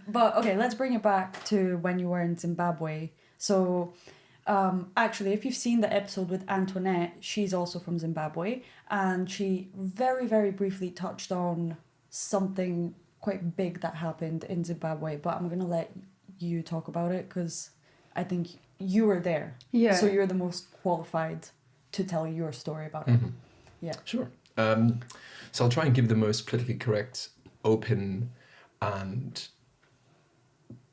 But okay, let's bring it back to when you were in Zimbabwe. So, actually, if you've seen the episode with Antoinette, she's also from Zimbabwe, and she very, very briefly touched on something quite big that happened in Zimbabwe. But I'm gonna let you talk about it because I think you were there. Yeah. So you're the most qualified to tell your story about it. Yeah. Sure. So I'll try and give the most politically correct, open, and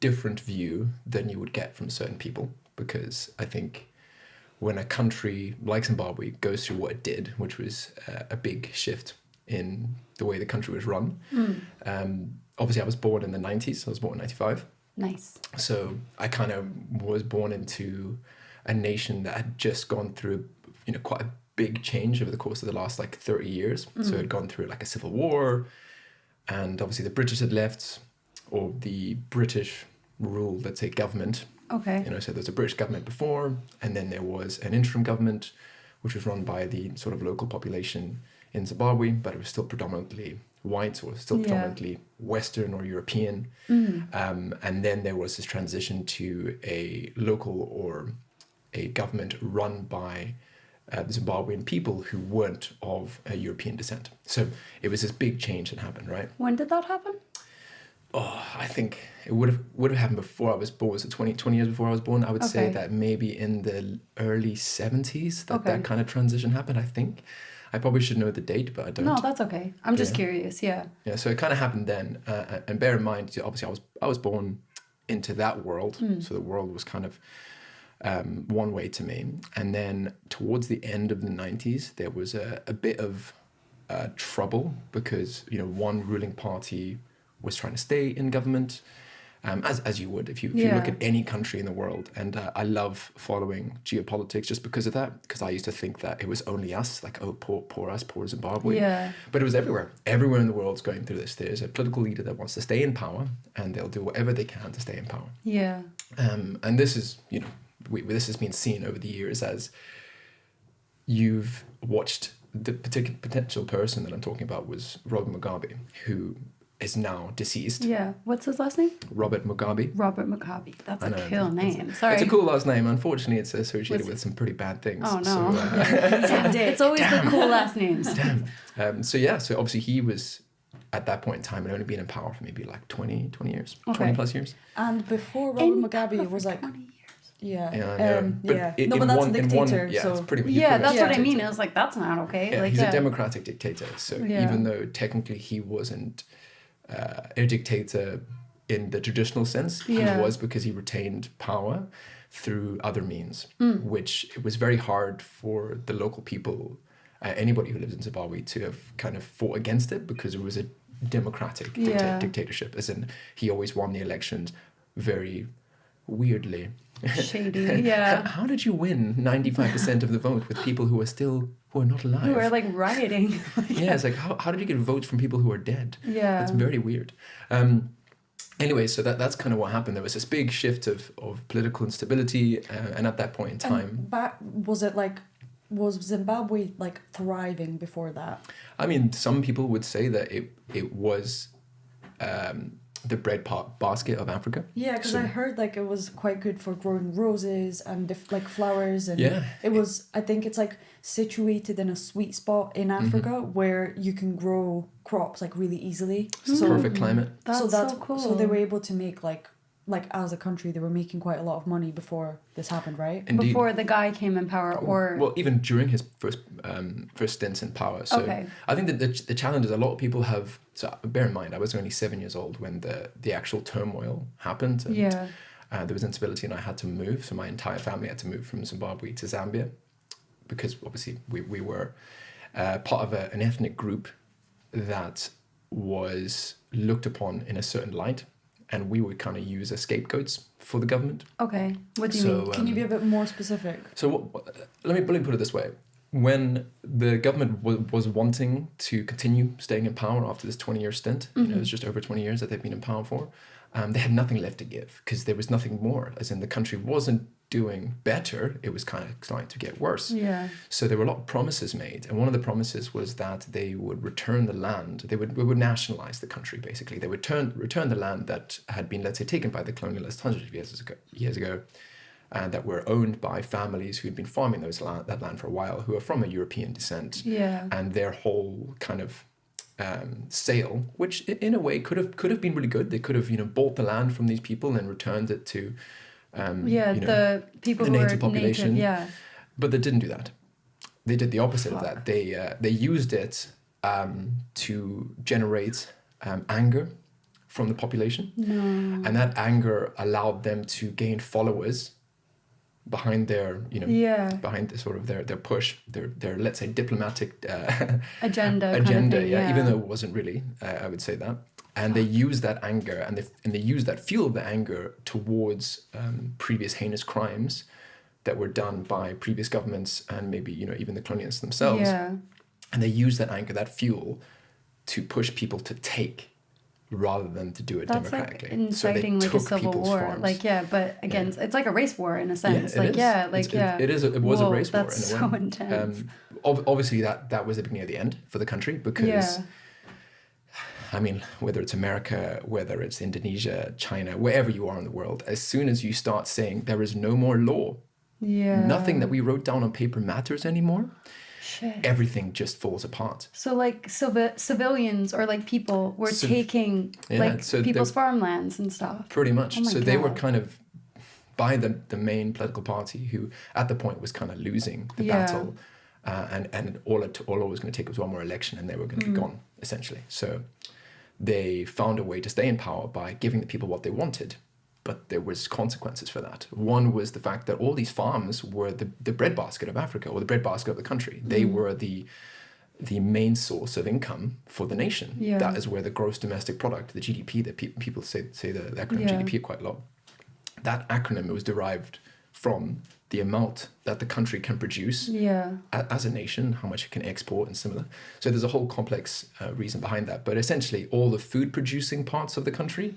different view than you would get from certain people, because I think when a country like Zimbabwe goes through what it did, which was a big shift in the way the country was run. Obviously, I was born in the 90s. I was born in 95. Nice. So I kind of was born into a nation that had just gone through, quite a big change over the course of the last 30 years. So it had gone through a civil war, and obviously the British had left, or the British rule, let's say, government. Okay. So there's a British government before, and then there was an interim government, which was run by the sort of local population in Zimbabwe, but it was still predominantly white, or still predominantly Western or European. And then there was this transition to a local or a government run by the Zimbabwean people who weren't of a European descent. So it was this big change that happened, right? When did that happen? Oh, I think it would have happened before I was born. So 20 years before I was born, I would say that maybe in the early 70s that kind of transition happened, I think. I probably should know the date, but I don't. No, that's okay. I'm just curious, yeah. Yeah, so it kind of happened then. And bear in mind, obviously I was born into that world, so the world was kind of one way to me. And then towards the end of the 90s, there was a bit of trouble because, one ruling party was trying to stay in government, as you would if you look at any country in the world. And I love following geopolitics just because of that, because I used to think that it was only us, poor us, poor Zimbabwe. Yeah. But it was everywhere. Everywhere in the world's going through this. There's a political leader that wants to stay in power, and they'll do whatever they can to stay in power. Yeah. And this is, this has been seen over the years as you've watched the particular potential person that I'm talking about was Robert Mugabe, who is now deceased. Yeah. What's his last name? Robert Mugabe. Robert Mugabe. That's a cool name. Sorry. It's a cool last name. Unfortunately, it's associated with some pretty bad things. Oh, no. So, it's always the cool last names. Damn. So obviously he was, at that point in time, had only been in power for maybe 20 years, 20 plus years. And before Robert Mugabe, it was 20 years. Yeah. But that's a dictator. So it's pretty. That's what I mean. It was that's not okay. Yeah, he's a democratic dictator. So even though technically he wasn't a dictator in the traditional sense, he was, because he retained power through other means, which it was very hard for the local people, anybody who lives in Zimbabwe, to have kind of fought against it, because it was a democratic dictatorship, as in he always won the elections very weirdly. Shady, yeah. How did you win 95% of the vote with people who are not alive? Who are rioting. Yeah, it's how did you get votes from people who are dead? Yeah. It's very weird. Anyway, so that's kind of what happened. There was this big shift of political instability, and at that point in time... Was Zimbabwe thriving before that? I mean, some people would say that it was... the bread basket of Africa. Yeah, because I heard it was quite good for growing roses and flowers, and it was, I think it's situated in a sweet spot in Africa where you can grow crops really easily. So perfect climate. That's so cool. So they were able to make as a country, they were making quite a lot of money before this happened, right? Indeed. Before the guy came in power, or... Well, even during his first stints in power. So I think that the challenge is a lot of people have... So bear in mind, I was only 7 years old when the actual turmoil happened. And, there was instability, and I had to move. So my entire family had to move from Zimbabwe to Zambia, because obviously we were part of an ethnic group that was looked upon in a certain light, and we would kind of use as scapegoats for the government. Okay, what do you mean? Can you be a bit more specific? So let me put it this way. When the government was wanting to continue staying in power after this 20-year stint, it was just over 20 years that they've been in power for, they had nothing left to give, because there was nothing more, as in the country wasn't doing better, it was kind of starting to get worse. Yeah. So there were a lot of promises made, and one of the promises was that they would return the land. They would nationalize the country. Basically, they would return the land that had been, let's say, taken by the colonialists hundreds of years ago, and that were owned by families who'd been farming that land for a while, who are from a European descent. Yeah. And their whole kind of sale, which in a way could have been really good. They could have bought the land from these people and returned it to the people the who native are population. native, yeah. But they didn't do that. They did the opposite of that. They used it to generate anger from the population, and that anger allowed them to gain followers behind their behind the sort of their push, their let's say diplomatic agenda kind of thing, yeah. even though it wasn't really, I would say that. And they used that anger, and they used that fuel of the anger towards previous heinous crimes that were done by previous governments and maybe even the colonialists themselves. Yeah. And they used that anger, that fuel, to push people to take rather than to do it democratically. Like inciting so like a civil war. Farms. Like but again, it's like a race war in a sense. It was a race war in a way. That's so intense. Obviously that was the beginning of the end for the country, because I mean, whether it's America, whether it's Indonesia, China, wherever you are in the world, as soon as you start saying there is no more law, nothing that we wrote down on paper matters anymore, everything just falls apart. So like civilians or like people were taking people's farmlands and stuff. Pretty much. Oh They were kind of by the main political party, who at the point was kind of losing the battle, and all it was going to take was one more election and they were going to be gone, essentially. So they found a way to stay in power by giving the people what they wanted, but there was consequences for that. One was the fact that all these farms were the breadbasket of Africa, or the breadbasket of the country. They were the main source of income for the nation. Yeah. That is where the gross domestic product, the GDP, that people say the acronym GDP quite a lot. That acronym was derived from the amount that the country can produce as a nation, how much it can export and similar. So there's a whole complex reason behind that. But essentially, all the food producing parts of the country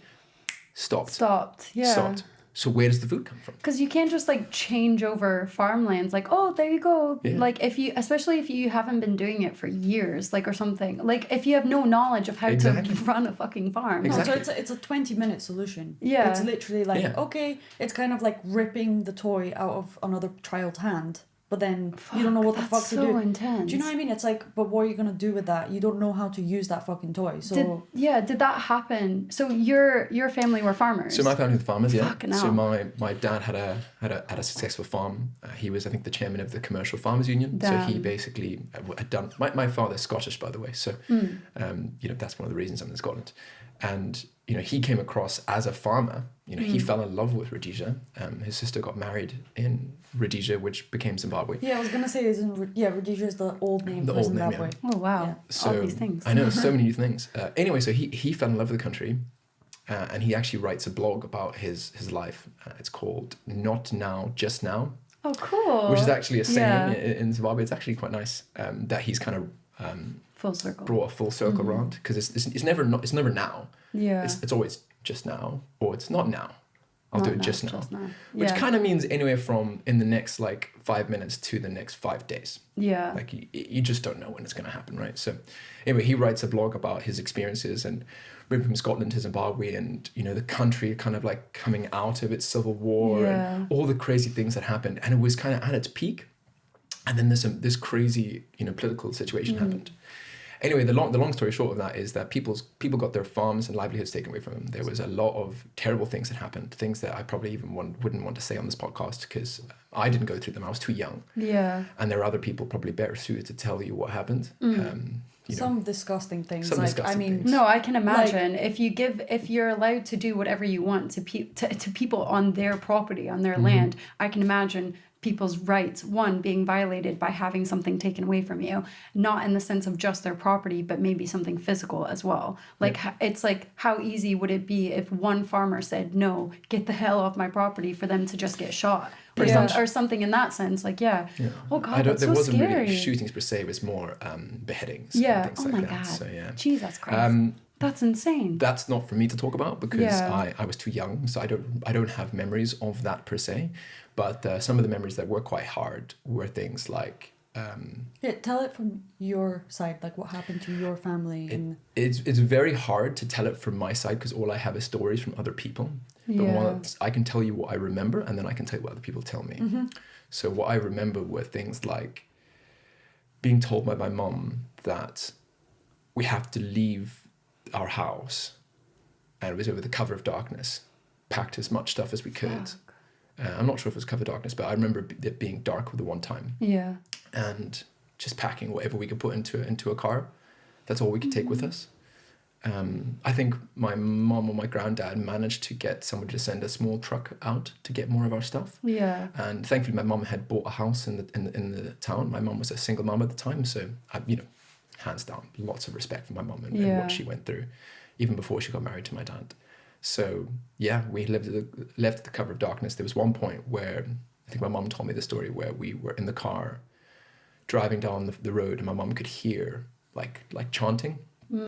stopped. Stopped. So where does the food come from? Because you can't just like change over farmlands, like, oh, there you go. Yeah. Like especially if you haven't been doing it for years, like, or something. Like if you have no knowledge of how to run a fucking farm. Exactly. No, so it's a 20-minute solution. Yeah. It's literally like, okay, it's kind of like ripping the toy out of another child's hand. But then you don't know what the fuck to do. That's so intense. Do you know what I mean? It's like, but what are you going to do with that? You don't know how to use that fucking toy. So did that happen? So your family were farmers? So my family were farmers, yeah. Fucking so hell. my dad had a successful farm. He was, I think, the chairman of the Commercial Farmers Union. Damn. So he basically had done... My father's Scottish, by the way. So, that's one of the reasons I'm in Scotland. And, he came across as a farmer. He fell in love with Rhodesia. His sister got married in Rhodesia, which became Zimbabwe. Yeah, I was going to say, Rhodesia is the old name for Zimbabwe. Name, yeah. Oh, wow. Yeah. So, all these things. I know, so many new things. Anyway, so he fell in love with the country, and he actually writes a blog about his life. It's called Not Now, Just Now. Oh, cool. Which is actually a saying in Zimbabwe. It's actually quite nice that he's kind of full circle. Brought a full circle around, because it's never now. Yeah. It's always just now, or it's not now. I'll do it just now. Yeah. Which kind of means anywhere from in the next 5 minutes to the next 5 days. Yeah. Like you just don't know when it's going to happen, right? So anyway, he writes a blog about his experiences and moving from Scotland to Zimbabwe, and the country kind of like coming out of its civil war and all the crazy things that happened, and it was kind of at its peak, and then this crazy political situation happened. Anyway, the long story short of that is that people got their farms and livelihoods taken away from them. There was a lot of terrible things that happened, things that I probably even wouldn't want to say on this podcast, because I didn't go through them. I was too young. Yeah. And there are other people probably better suited to tell you what happened. Some disgusting things. No, I can imagine if you're allowed to do whatever you want to people on their property, on their land, I can imagine people's rights, one, being violated by having something taken away from you, not in the sense of just their property, but maybe something physical as well. Like, it's like, how easy would it be if one farmer said, no, get the hell off my property, for them to just get shot? Or something in that sense, like, oh God, that's so there wasn't scary. really shootings per se, it was more beheadings. Yeah, and things oh like my that. God. So, yeah. Jesus Christ. That's insane. That's not for me to talk about because Yeah. I was too young, so I don't have memories of that per se. But some of the memories that were quite hard were things like Yeah, tell it from your side, like what happened to your family. And it's very hard to tell it from my side because all I have is stories from other people. But Yeah. I can tell you what I remember, and then I can tell you what other people tell me. So what I remember were things like being told by my mum that we have to leave our house, and it was over the cover of darkness, packed as much stuff as we could. Fuck. I'm not sure if it was cover of darkness, but I remember it being dark the one time, Yeah. and just packing whatever we could put into a car. That's all we could take with us. I think my mom or my granddad managed to get somebody to send a small truck out to get more of our stuff. Yeah. And thankfully, my mom had bought a house in the town. My mom was a single mom at the time, so hands down, lots of respect for my mom and what she went through, even before she got married to my dad. So yeah, we left at the cover of darkness. There was one point where I think my mom told me the story where we were in the car driving down the road, and my mom could hear like chanting